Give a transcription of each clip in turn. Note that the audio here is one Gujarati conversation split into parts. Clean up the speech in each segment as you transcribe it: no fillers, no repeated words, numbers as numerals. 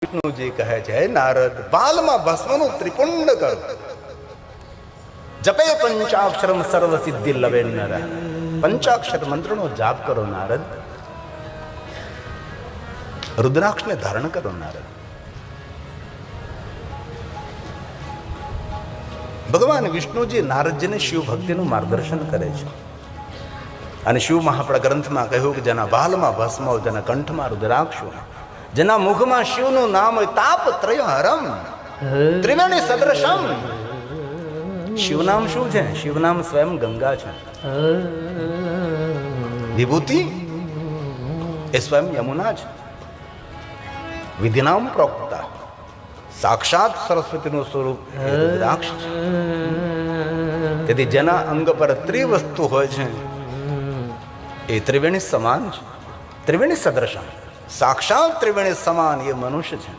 વિષ્ણુજી કહે છે, હે નારદ, બાલમાં ભસ્મનું ત્રિપુંડ કરો, જપે પંચાક્ષરમ સર્વ સિદ્ધિ લવે નર. પંચાક્ષર મંત્રનો જાપ કરો નારદ, રુદ્રાક્ષને ધારણ કરો નારદ. ભગવાન વિષ્ણુજી નારદજીને શિવ ભક્તિનું માર્ગદર્શન કરે છે. અને શિવ મહાપડા ગ્રંથમાં કહ્યું કે જેના બાલમાં ભસ્મ હોય, જેના કંઠમાં રુદ્રાક્ષ હોય, જેના મુખમાં શિવનું નામ હોય, તાપ ત્રય હરમ ત્રિવેણી સદૃશમ. શિવનામ શું છે? શિવનામ સ્વયં ગંગા છે. વિભૂતિ એ સ્વયં યમુના છે. વિધિનામ પ્રોક્તા સાક્ષાત સરસ્વતીનું સ્વરૂપ રુદ્રાક્ષ છે. તેથી જેના અંગ પર ત્રિવસ્તુ હોય છે એ ત્રિવેણી સમાન છે. ત્રિવેણી સદૃશમ, સાક્ષાત ત્રિવેણી સમાન એ મનુષ્ય છે.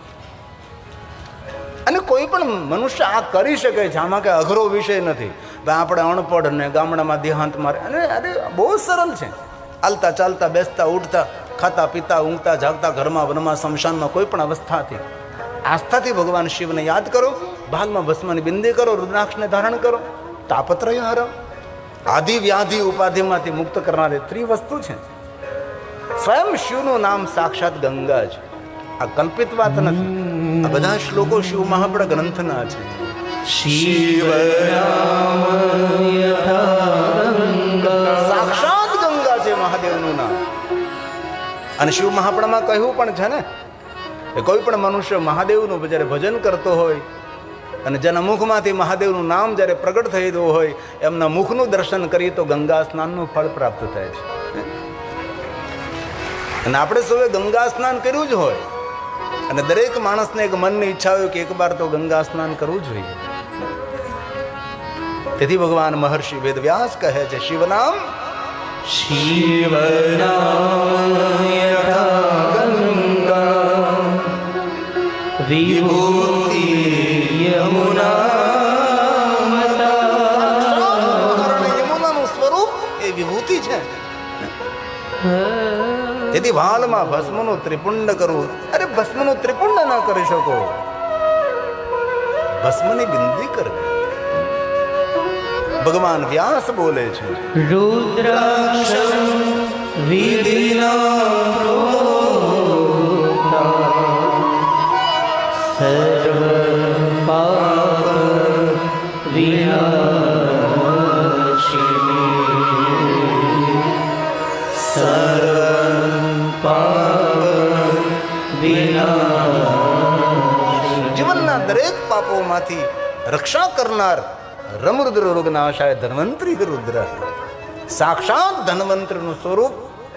અને કોઈ પણ મનુષ્ય આ કરી શકે છે. આમાં કઈ અઘરો વિષય નથી. આપણે અણપઢ ને ગામડામાં દેહાંત મારે, અને અરે બહુ સરળ છે. હાલતા ચાલતા, બેસતા ઉઠતા, ખાતા પીતા, ઊંઘતા જાગતા, ઘરમાં વનમાં શમશાનમાં કોઈ પણ અવસ્થાથી આસ્થાથી ભગવાન શિવને યાદ કરો, ભાલમાં ભસ્મની બિંદી કરો, રુદ્રાક્ષને ધારણ કરો, તાપત્રય હર. આદિ વ્યાધિ ઉપાધિમાંથી મુક્ત કરનારી ત્રિવસ્તુ છે. સ્વયં શિવનું નામ સાક્ષાત ગંગા છે. આ કલ્પિત વાત નથી. આ બધા શ્લોકો શિવ મહાપડા ગ્રંથના છે. સાક્ષાત ગંગા છે મહાદેવનું નામ. અને શિવ મહાપડામાં કહ્યું પણ છે ને, કોઈ પણ મનુષ્ય મહાદેવનું જ્યારે ભજન કરતો હોય અને જેના મુખમાંથી મહાદેવનું નામ જ્યારે પ્રગટ થઈ રહ્યું હોય, એમના મુખનું દર્શન કરીએ તો ગંગા સ્નાનનું ફળ પ્રાપ્ત થાય છે. અને આપણે સૌએ ગંગા સ્નાન કર્યું જ હોય. અને દરેક માણસને એક મનની ઈચ્છા હોય કે એક વાર તો ગંગા સ્નાન કરવું જોઈએ. તેથી ભગવાન મહર્ષિ વેદવ્યાસ કહે છે, શિવનામ વિભૂતિ યમુનાનું સ્વરૂપ એ વિભૂતિ છે. તેથી ભાલમાં ભસ્મનું ત્રિપુંડ કરવું. અરે ભસ્મનું ત્રિપુંડ ના કરી શકો, ભસ્મની બિંદી કરવી. ભગવાન વ્યાસ બોલે છે, રુદ્રાક્ષ વિધિના સર્વ પાપ વિનાશિની, સર્વ પાપ વિનાશિની. જીવનના દરેક પાપોમાંથી રક્ષા કરનાર રમરુદ્ર રોગનાશાય ધન્વંતરી રુદ્ર. સાક્ષાત ધન્વંતરીનું સ્વરૂપ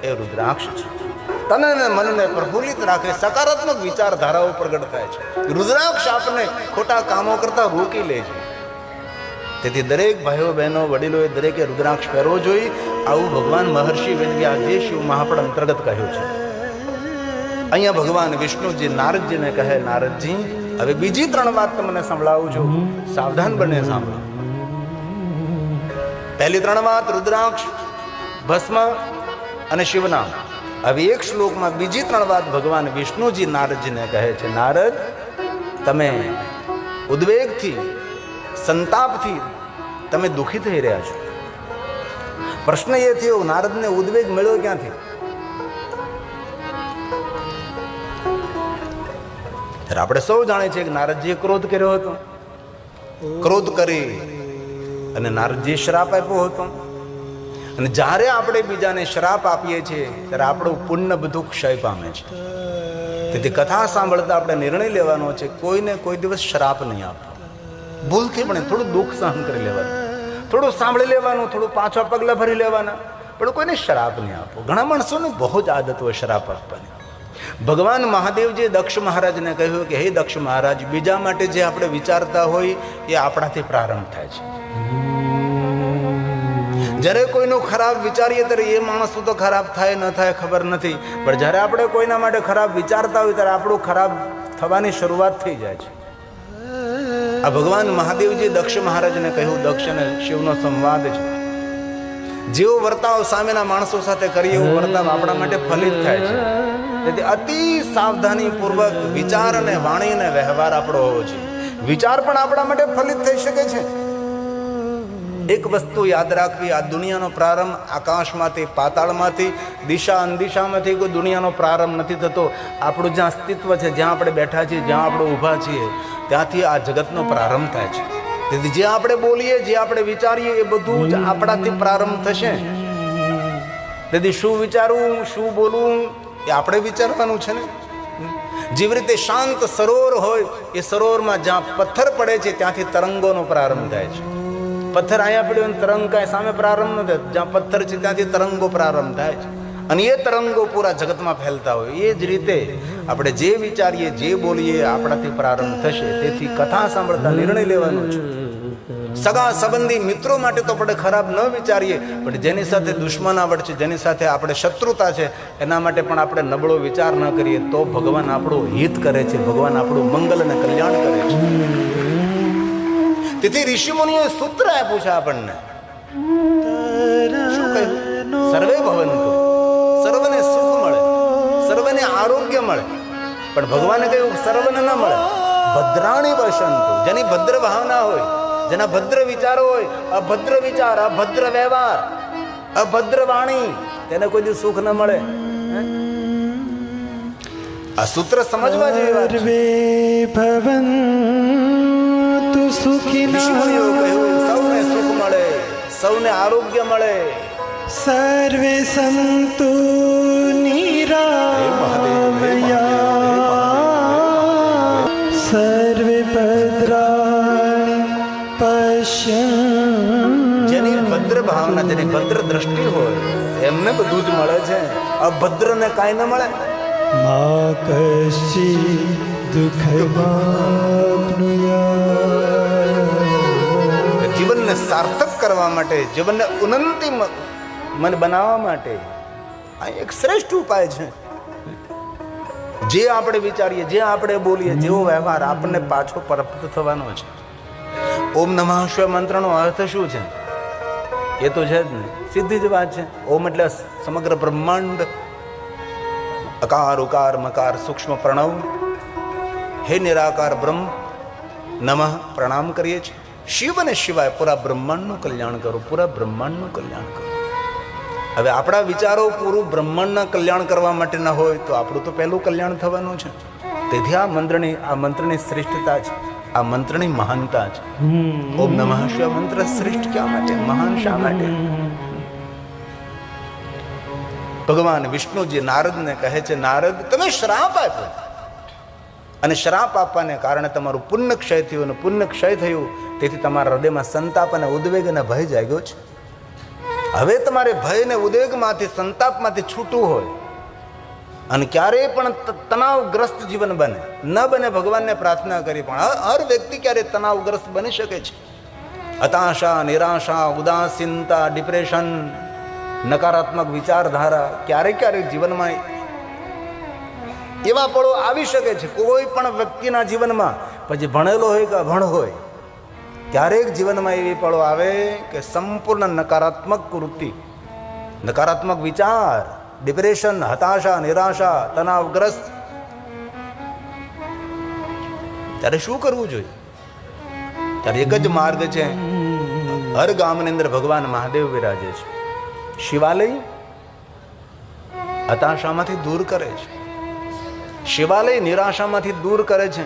એ રુદ્રાક્ષ છે. તન અને મનને પ્રફુલ્લિત રાખે, સકારાત્મક વિચારધારાઓ પ્રગટ થાય છે. રુદ્રાક્ષ આપને ખોટા કામો કરતા રોકી લે છે. તેથી દરેક ભાઈઓ બહેનો વડીલોએ દરેકે રુદ્રાક્ષ પહેરવો જોઈએ. આવું ભગવાન મહર્ષિ વેદવ્યાસજી શિવ મહાપડ અંતર્ગત કહ્યું છે. અહીંયા ભગવાન વિષ્ણુજી નારદજીને કહે, નારદજી હવે બીજી 3 વાત તમને સંભળાવું છું, સાવધાન બને સાંભળો. પહેલી 3 વાત રુદ્રાક્ષ, ભસ્મ અને શિવનામ. હવે એક શ્લોકમાં બીજી 3 વાત ભગવાન વિષ્ણુજી નારદજીને કહે છે, નારદ તમે ઉદ્વેગથી, સંતાપથી તમે દુઃખી થઈ રહ્યા છો. પ્રશ્ન એ થયો, નારદને ઉદ્વેગ મળ્યો ક્યાંથી? આપણે સૌ જાણીએ છીએ કે નારદજીએ ક્રોધ કર્યો હતો. ક્રોધ કરી અને નારદજીએ શ્રાપ આપ્યો હતો. અને જ્યારે આપણે બીજાને શ્રાપ આપીએ છીએ ત્યારે આપણું પુણ્ય બધું ક્ષય પામે છે. તેથી કથા સાંભળતા આપણે નિર્ણય લેવાનો છે, કોઈને કોઈ દિવસ શ્રાપ નહીં આપવો. ભૂલથી પણ થોડું દુઃખ સહન કરી લેવાનું, થોડું સાંભળી લેવાનું, થોડું પાછા પગલા ભરી લેવાના, પણ કોઈને શ્રાપ નહીં આપવો. ઘણા માણસોને બહુ જ આદત હોય શ્રાપ આપવાની. ભગવાન મહાદેવજીએ દક્ષ મહારાજને કહ્યું કે હે દક્ષ મહારાજ, બીજા માટે જે આપણે વિચારતા હોય એ આપણાથી પ્રારંભ થાય છે. જ્યારે કોઈનું ખરાબ વિચારીએ ત્યારે એ માણસ તો ખરાબ થાય ન થાય ખબર નથી, પણ જ્યારે આપણે કોઈના માટે ખરાબ વિચારતા હોય ત્યારે આપણું ખરાબ થવાની શરૂઆત થઈ જાય છે. આ ભગવાન મહાદેવજી દક્ષ મહારાજને કહ્યું, દક્ષ અને શિવનો સંવાદ છે. જેવો વર્તાવ સામેના માણસો સાથે કરીએ એવો વર્તાવ આપણા માટે ફલિત થાય છે. તેથી અતિ સાવધાનીપૂર્વક વિચાર અને વાણી અને વ્યવહાર આપણો હોવો જોઈએ. વિચાર પણ આપણા માટે ફલિત થઈ શકે છે. એક વસ્તુ યાદ રાખવી, આ દુનિયાનો પ્રારંભ આકાશમાંથી, પાતાળમાંથી, દિશા અનદિશામાંથી કોઈ દુનિયાનો પ્રારંભ નથી થતો. આપણું જ્યાં અસ્તિત્વ છે, જ્યાં આપણે બેઠા છીએ, જ્યાં આપણે ઊભા છીએ, ત્યાંથી આ જગતનો પ્રારંભ થાય છે. તેથી જે આપણે બોલીએ, જે આપણે વિચારીએ, એ બધું જ આપણાથી પ્રારંભ થશે. તેથી શું વિચારવું, શું બોલવું, એ આપણે વિચારવાનું છે ને. જેવી રીતે શાંત સરોવર હોય, એ સરોવરમાં જ્યાં પથ્થર પડે છે ત્યાંથી તરંગોનો પ્રારંભ થાય છે. પથ્થર અહીંયા પડ્યો અને તરંગ કાંઈ સામે પ્રારંભ ન થાય. જ્યાં પથ્થર છે ત્યાંથી તરંગો પ્રારંભ થાય છે, અને એ તરંગો પૂરા જગતમાં ફેલતા હોય. એ જ રીતે આપણે જે વિચારીએ, જે બોલીએ, આપણાથી પ્રારંભ થશે. તેથી કથા સાંભળતા નિર્ણય લેવાનો છે. સગા સંબંધી મિત્રો માટે તો આપણે ખરાબ ન વિચારીએ, પણ જેની સાથે દુશ્મનાવટ છે, જેની સાથે આપણે શત્રુતા છે, એના માટે પણ આપણે નબળો વિચાર ન કરીએ તો ભગવાન આપણું હિત કરે છે, ભગવાન આપણું મંગલ અને કલ્યાણ કરે છે. તેથી ઋષિમુનિઓએ સૂત્ર આપ્યું છે આપણને. શું કહ્યું? સર્વે ભવંતુ, સર્વને સુખ મળે, સર્વને આરોગ્ય મળે. પણ ભગવાને કહ્યું સર્વને ન મળે. ભદ્રાણી પશ્યંતુ, જેની ભદ્ર ભાવના હોય, જેના ભદ્ર વિચારો હોય, અભદ્ર વિચાર, અભદ્ર વ્યવહાર, અભદ્ર વાણી, તેને કોઈ દિવસ સુખ ન મળે. આ સૂત્ર સમજવા જેવી વાત છે. ઋષિમુનિઓ કહ્યું સૌને સુખ મળે, સૌને આરોગ્ય મળે, સર્વે સંતુ નિરામયા, સર્વે ભદ્રાણિ પશ્યન્તુ. જેની ભદ્ર ભાવના, જેની ભદ્ર દ્રષ્ટિ હોય, એમને બધું જ મળે છે. અભદ્ર ને કાંઈ ન મળે. મા કશ્ચિદ દુઃખમાપ્નુયાત. જીવનને સાર્થક કરવા માટે, જીવનને ઉન્નતિ મન બનાવવા માટે આ એક શ્રેષ્ઠ ઉપાય છે. જે આપણે વિચારીએ, જે આપણે બોલીએ, જેવો વ્યવહાર આપણને પાછો પ્રાપ્ત થવાનો છે. ઓમ નમઃ શિવાય મંત્રનો અર્થ શું છે? એ તો છે જ ને, સીધી જ વાત છે. ઓમ એટલે સમગ્ર બ્રહ્માંડ, અકાર ઉકાર મકાર સૂક્ષ્મ પ્રણવ, હે નિરાકાર બ્રહ્મ, નમઃ પ્રણામ કરીએ છીએ. શિવ અને શિવાય, પૂરા બ્રહ્માંડનું કલ્યાણ કરો, પૂરા બ્રહ્માંડનું કલ્યાણ કરો. હવે આપણા વિચારો પૂરું બ્રહ્માંડના કલ્યાણ કરવા માટે ન હોય તો આપણું તો પહેલું કલ્યાણ થવાનું છે. તેથી આ મંત્રની શ્રેષ્ઠતા છે, આ મંત્રની મહાનતા છે. ઓમ નમઃ શિવાય મંત્ર શ્રેષ્ઠ ક્યાં માટે, મહાન શા માટે? ભગવાન વિષ્ણુજી નારદને કહે છે, નારદ તમે શ્રાપ આપ્યો, અને શ્રાપ આપવાને કારણે તમારું પુણ્ય ક્ષય થયું, અને પુણ્ય ક્ષય થયું તેથી તમારા હૃદયમાં સંતાપ અને ઉદ્વેગ અને ભય જાગ્યો છે. હવે તમારે ભય અને ઉદ્વેગમાંથી, સંતાપમાંથી છૂટવું હોય, અને ક્યારેય પણ તણાવગ્રસ્ત જીવન બને ન બને, ભગવાનને પ્રાર્થના કરી. પણ હર વ્યક્તિ ક્યારેય તણાવગ્રસ્ત બની શકે છે. હતાશા, નિરાશા, ઉદાસીનતા, ડિપ્રેશન, નકારાત્મક વિચારધારા ક્યારેક જીવનમાં એવા પળો આવી શકે છે. કોઈ પણ વ્યક્તિના જીવનમાં, પછી ભણેલો હોય કે અભણ હોય, ક્યારેક જીવનમાં એવી પળો આવે કે સંપૂર્ણ નકારાત્મક વૃત્તિ, નકારાત્મક વિચાર, ડિપ્રેશન, હતાશા, નિરાશા, તણાવગ્રસ્ત. ત્યારે શું કરવું જોઈએ? ત્યારે એક જ માર્ગ છે. હર ગામની અંદર ભગવાન મહાદેવ વિરાજે છે. શિવાલય હતાશામાંથી દૂર કરે છે, શિવાલય નિરાશામાંથી દૂર કરે છે,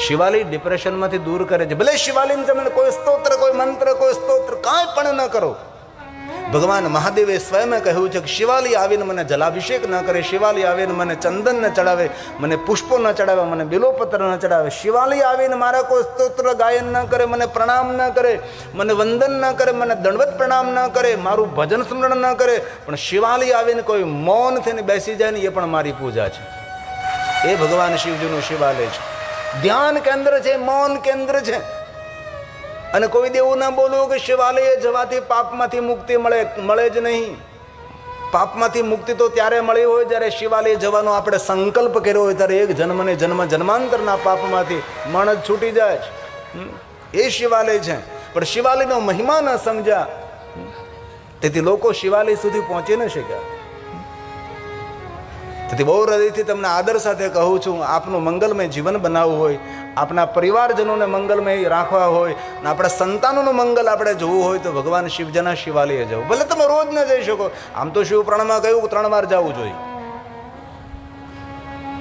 શિવાલય ડિપ્રેશનમાંથી દૂર કરે છે. ભલે શિવાલય તમે કોઈ સ્તોત્ર, કોઈ મંત્ર, કોઈ સ્તોત્ર કાંઈ પણ ન કરો, ભગવાન મહાદેવે સ્વયં કહ્યું છે કે શિવાલય આવીને મને જલાભિષેક ન કરે, શિવાલય આવીને મને ચંદન ન ચડાવે, મને પુષ્પો ન ચડાવે, મને બિલોપત્ર ન ચડાવે, શિવાલય આવીને મારા કોઈ સ્તોત્ર ગાયન ન કરે, મને પ્રણામ ન કરે, મને વંદન ન કરે, મને દંડવત પ્રણામ ન કરે, મારું ભજન સ્મરણ ન કરે, પણ શિવાલય આવીને કોઈ મૌન થઈને બેસી જાય ને, એ પણ મારી પૂજા છે. એ ભગવાન શિવજીનું શિવાલય છે. ધ્યાન કેન્દ્ર છે, મૌન કેન્દ્ર છે. અને કોઈ દેવું ના બોલવું કે શિવાલયે જવાથી પાપમાંથી મુક્તિ મળે જ નહીં. પાપમાંથી મુક્તિ તો ત્યારે મળી હોય જ્યારે શિવાલય જવાનો આપણે સંકલ્પ કર્યો હોય, ત્યારે એક જન્મને જન્માંતરના પાપમાંથી માણસ છૂટી જાય છે. એ શિવાલય છે. પણ શિવાલયનો મહિમા ન સમજ્યા, તેથી લોકો શિવાલય સુધી પહોંચી ન શક્યા. તેથી બહુ હૃદયથી તમને આદર સાથે કહું છું, આપનું મંગલમય જીવન બનાવવું હોય, આપણા પરિવારજનોને મંગલમય રાખવા હોય, અને આપણા સંતાનોનું મંગલ આપણે જોવું હોય તો ભગવાન શિવજીના શિવાલયે જવું. ભલે તમે રોજ ન જઈ શકો, આમ તો શિવ પુરાણમાં કહ્યું કે 3 વાર જવું જોઈએ.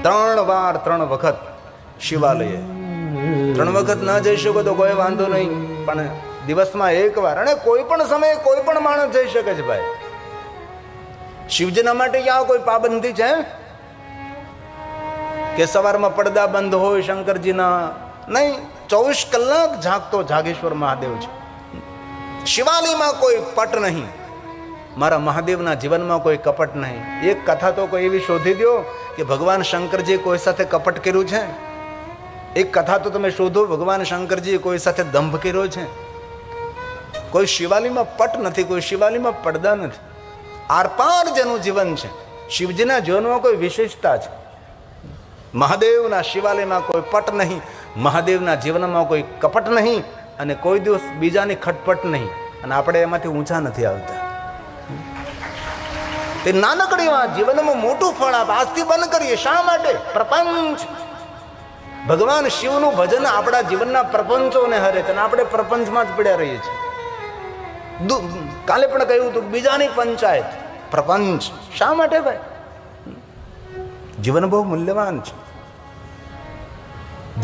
3 વાર 3 વખત શિવાલયે. 3 વખત ન જઈ શકો તો કોઈ વાંધો નહીં, પણ દિવસમાં 1 વાર, અને કોઈ પણ સમયે કોઈ પણ માણસ જઈ શકે છે ભાઈ. શિવજીના માટે ક્યાં કોઈ પાબંદી છે કે સવારમાં પડદા બંધ હોય શંકરજીના? નહીં, 24 કલાક જાગતો જાગેશ્વર મહાદેવ છે. શિવાલયમાં કોઈ પટ નહીં, મારા મહાદેવના જીવનમાં કોઈ કપટ નહીં. એક કથા તો કોઈ એવી શોધી દો કે ભગવાન શંકરજી કોઈ સાથે કપટ કર્યું છે? એક કથા તો તમે શોધો, ભગવાન શંકરજીએ કોઈ સાથે દંભ કર્યો છે? કોઈ શિવાલયમાં પટ નથી, કોઈ શિવાલયમાં પડદા નથી. આરપાર જેનું જીવન છે, શિવજીના જીવનમાં કોઈ વિશેષતા છે. મહાદેવના શિવાલયમાં કોઈ પટ નહીં, મહાદેવના જીવનમાં કોઈ કપટ નહીં, અને કોઈ દિવસ બીજાની ખટપટ નહીં, અને આપણે એમાંથી ઊંચા નથી આવતા. તે નાનકડી વાત જીવનમાં મોટું ફળ આપ આજથી બંધ કરીએ. શા માટે? પ્રપંચ. ભગવાન શિવનું ભજન આપણા જીવનના પ્રપંચોને હરે છે, અને આપણે પ્રપંચમાં જ પડ્યા રહીએ છીએ. કાલે પણ કહ્યું હતું, બીજાની પંચાયત, પ્રપંચ. શા માટે ભાઈ? જીવન બહુ મૂલ્યવાન છે.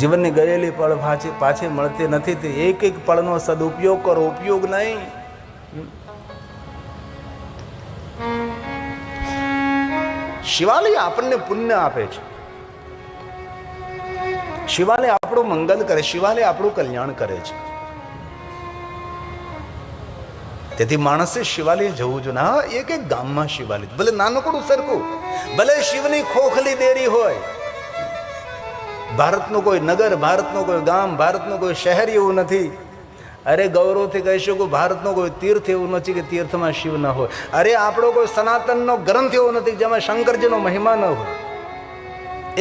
જીવનની ગયેલી પળ પાછી મળતી નથી, તે એક એક પળનો સદુપયોગ કરો, ઉપયોગ નહીં. શિવાલય આપણને પુણ્ય આપે છે, શિવાલય આપણું મંગલ કરે, શિવાલય આપણું કલ્યાણ કરે છે. તેથી માણસે શિવાલય જવું જોઈએ. હા, એક એક ગામમાં શિવાલય, ભલે નાનકડું સરખું, ભલે શિવની ખોખલી દેરી હોય. ભારતનું કોઈ નગર, ભારતનું કોઈ ગામ, ભારતનું કોઈ શહેર એવું નથી. અરે ગૌરવથી કહી શકું, ભારતનો કોઈ તીર્થ એવું નથી કે તીર્થમાં શિવ ન હોય. અરે આપણો કોઈ સનાતનનો ગ્રંથ એવો નથી જેમાં શંકરજીનો મહિમા ન હોય.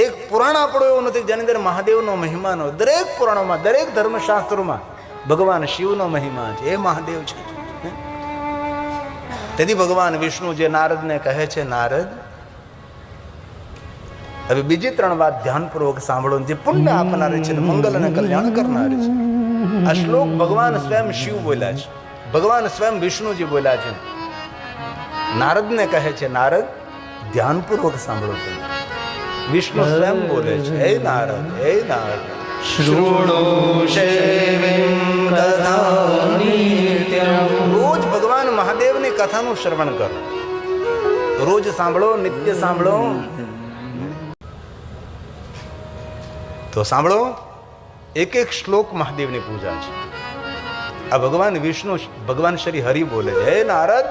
એક પુરાણ આપણું એવું નથી જેની અંદર મહાદેવનો મહિમા ન હોય. દરેક પુરાણોમાં, દરેક ધર્મશાસ્ત્રોમાં ભગવાન શિવનો મહિમા છે, એ મહાદેવ છે. તેથી ભગવાન વિષ્ણુ જે નારદને કહે છે, નારદ હવે બીજી 3 વાત ધ્યાનપૂર્વક સાંભળો, જે પુણ્ય આપનારી છે, મંગલ અને કલ્યાણ કરનારી છે. આ શ્લોક ભગવાન સ્વયં શિવ બોલ્યા છે, ભગવાન સ્વયં વિષ્ણુજી બોલ્યા છે. નારદને કહે છે, નારદ ધ્યાનપૂર્વક સાંભળો. વિષ્ણુ સ્વયં બોલે છે, હે નારદ, હે નારદ, શૃણુ શૈવીં કથા નિત્યં. રોજ ભગવાન મહાદેવની કથાનું શ્રવણ કરો, રોજ સાંભળો, નિત્ય સાંભળો. તો સાંભળો, એક એક શ્લોક મહાદેવની પૂજા છે. આ ભગવાન વિષ્ણુ, ભગવાન શ્રી હરિ બોલે છે, હે નારદ,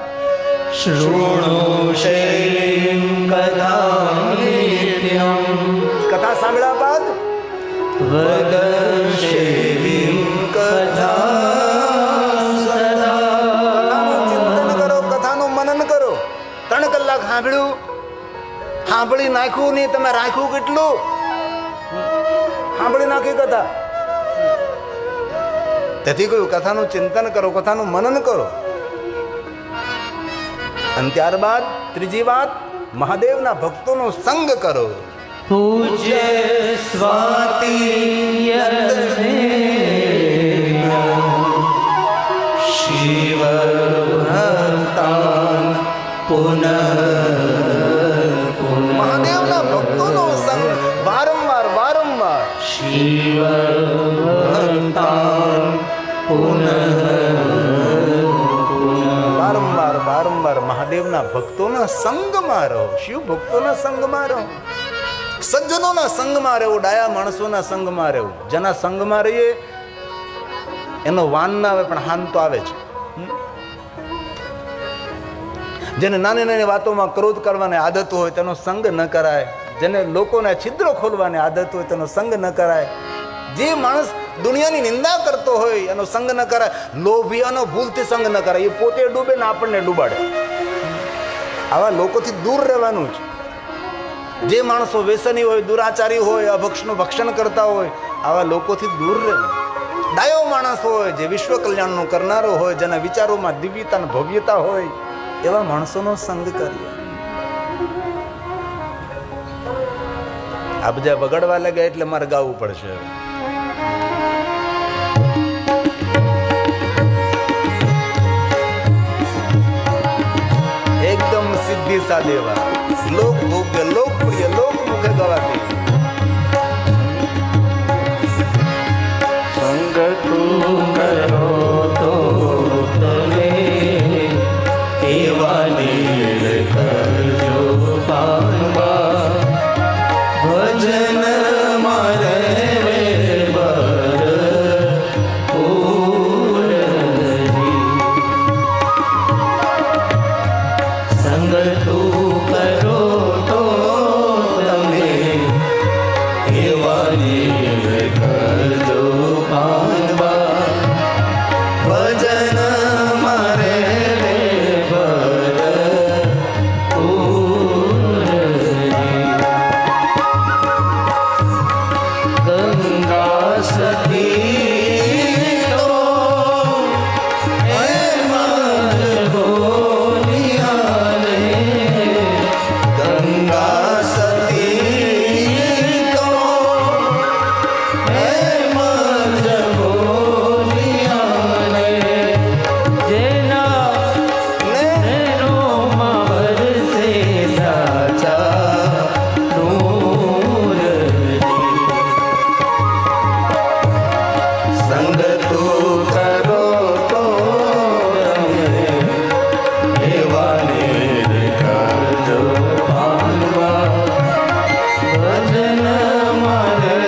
શૃણુ શૈવીં કથા નિત્યં. કથા સાંભળ્યા બાદ વદ શૈવીં કથા સદા. કથાનું ચિંતન કરો, કથાનું મનન કરો. 3 કલાક સાંભળ્યું, સાંભળી નાખ્યું નહીં, તમે રાખ્યું કેટલું? સાંભળી નાખી કથા. તેથી કહ્યું કથાનું ચિંતન કરો, કથાનું મનન કરો. અને ત્યારબાદ ત્રીજી વાત, મહાદેવના ભક્તોનો સંગ કરો. પૂજ્ય સ્વાતિ શિવ ભક્તાન પુનઃ. મહાદેવના ભક્તોનો સંગ વારંવાર વારંવાર. શિવ ભક્તાન પુનઃ. વારંવાર વારંવાર મહાદેવના ભક્તોના સંગમાં રહો, શિવ ભક્તોના સંગમાં રહો, સજ્જનોના સંગમાં રહેવું, ડાયા માણસોના સંગમાં રહેવું. જેના સંગમાં રહીએ એનો વાન ના આવે પણ હાન તો આવે છે. જેને નાની નાની વાતોમાં ક્રોધ કરવાની આદત હોય તેનો સંગ ન કરાય. જેને લોકોના છિદ્રો ખોલવાની આદત હોય તેનો સંગ ન કરાય. જે માણસ દુનિયાની નિંદા કરતો હોય એનો સંગ ન કરાય. લોભિયાનો ભૂલથી સંગ ન કરાય, એ પોતે ડૂબે ને આપણને ડૂબાડે. આવા લોકોથી દૂર રહેવાનું છે. જે માણસો વ્યસની હોય, દુરાચારી હોય, અભક્ષનું ભક્ષણ કરતા હોય, આવા લોકોથી દૂર રહેવું. ડાયો માણસ હોય, જે વિશ્વ કલ્યાણનું કરનારો હોય, જેના વિચારોમાં દિવ્યતા અને ભવ્યતા હોય, એવા માણસોનો સંગ કરીએ. આ બધા વગાડવા લાગ્યા એટલે મારે ગાવું પડશે હવે. એકદમ સિદ્ધિ સાદેવા લોક ભોગ્ય લોકપ્રિય લોકમુખે ગવાતી સંગ તું કરો તો તમે એવા નીર કરજો પામવા ભજન મારે બર પૂરજી સંગ તું કરો તો તમે એવા નીર કરજો પામવા ભજન મારે ગંગા સતી તો એમાં જ બોલિયા રે ગંગા સતી તો એમાં જ બોલિયા રે જેના નૈનોમાં વરસે સાચા સંગ તું કરો તો તમે એવા નીર કરજો પામવા ભજન મારે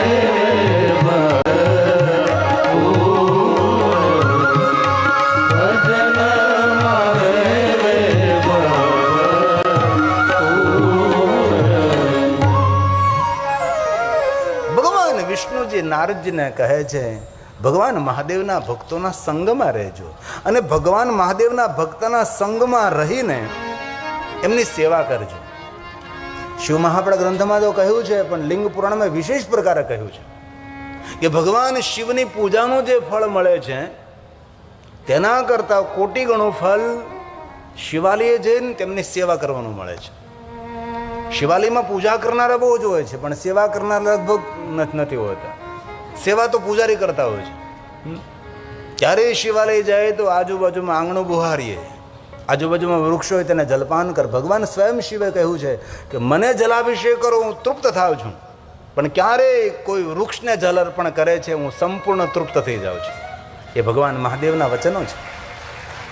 ભજન મારે ભગવાન વિષ્ણુજી નારદજીને કહે છે ભગવાન મહાદેવના ભક્તોના સંગમાં રહેજો અને ભગવાન મહાદેવના ભક્તના સંગમાં રહીને એમની સેવા કરજો. શિવ મહાપડા ગ્રંથમાં તો કહ્યું છે, પણ લિંગ પુરાણમાં વિશેષ પ્રકારે કહ્યું છે કે ભગવાન શિવની પૂજાનું જે ફળ મળે છે તેના કરતાં કોટી ગણું ફળ શિવાલયે જઈને તેમની સેવા કરવાનું મળે છે. શિવાલયમાં પૂજા કરનારા બહુ જ હોય છે, પણ સેવા કરનારા લગભગ નથી હોતા. સેવા તો પૂજારી કરતા હોય છે. ક્યારેય શિવાલય જાય તો આજુબાજુમાં આંગણું બુહારીએ, આજુબાજુમાં વૃક્ષો હોય તેને જલપાન કર. ભગવાન સ્વયં શિવે કહ્યું છે કે મને જલાભિષેક કરો હું તૃપ્ત થાવ છું, પણ ક્યારેય કોઈ વૃક્ષને જલ અર્પણ કરે છે હું સંપૂર્ણ તૃપ્ત થઈ જાઉં છું. એ ભગવાન મહાદેવના વચનો છે.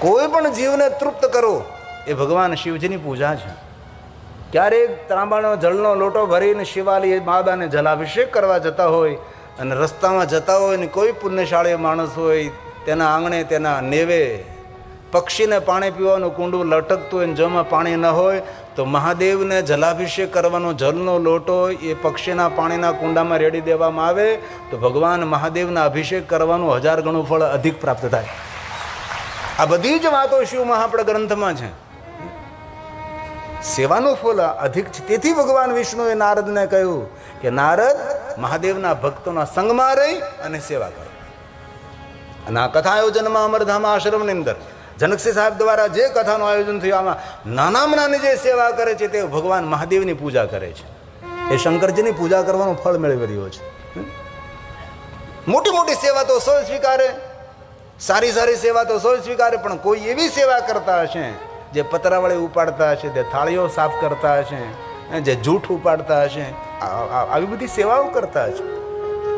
કોઈ પણ જીવને તૃપ્ત કરો એ ભગવાન શિવજીની પૂજા છે. ક્યારેક તાંબાનો જળનો લોટો ભરીને શિવાલય બાબાને જલાભિષેક કરવા જતા હોય અને રસ્તામાં જતા હોય ને કોઈ પુણ્યશાળી માણસ હોય તેના આંગણે તેના નેવે પક્ષીને પાણી પીવાનું કુંડું લટકતું હોય ને જેમાં પાણી ન હોય તો મહાદેવને જલાભિષેક કરવાનો જલનો લોટો એ પક્ષીના પાણીના કુંડામાં રેડી દેવામાં આવે તો ભગવાન મહાદેવના અભિષેક કરવાનું 1000 ગણું ફળ અધિક પ્રાપ્ત થાય. આ બધી જ વાતો શિવ મહાપડા ગ્રંથમાં છે. સેવાનું ફળ અધિક છે. તેથી ભગવાન વિષ્ણુએ નારદને કહ્યું કે નારદ મહાદેવના ભક્તોના સંગમાં રહી અને સેવા કરો. અને આ કથા આયોજનમાં અમરધામ આશ્રમની અંદર જનકસિંહ સાહેબ દ્વારા જે કથાનું આયોજન થયું આમાં નાનામાં નાની જે સેવા કરે છે તે ભગવાન મહાદેવની પૂજા કરે છે. એ શંકરજીની પૂજા કરવાનું ફળ મેળવી રહ્યો છે. મોટી મોટી સેવા તો સૌ સ્વીકારે, સારી સારી સેવા તો સૌ સ્વીકારે, પણ કોઈ એવી સેવા કરતા હશે જે પતરાવળી ઉપાડતા હશે, જે થાળીઓ સાફ કરતા હશે, જે જૂઠ ઉપાડતા હશે, આવી બધી સેવાઓ કરતા હશે.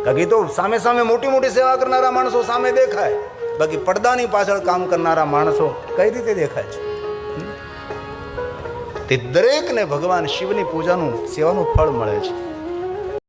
બાકી તો સામે સામે મોટી મોટી સેવા કરનારા માણસો સામે દેખાય, બાકી પડદાની પાછળ કામ કરનારા માણસો કઈ રીતે દેખાય છે? તે દરેકને ભગવાન શિવની પૂજાનું સેવાનું ફળ મળે છે.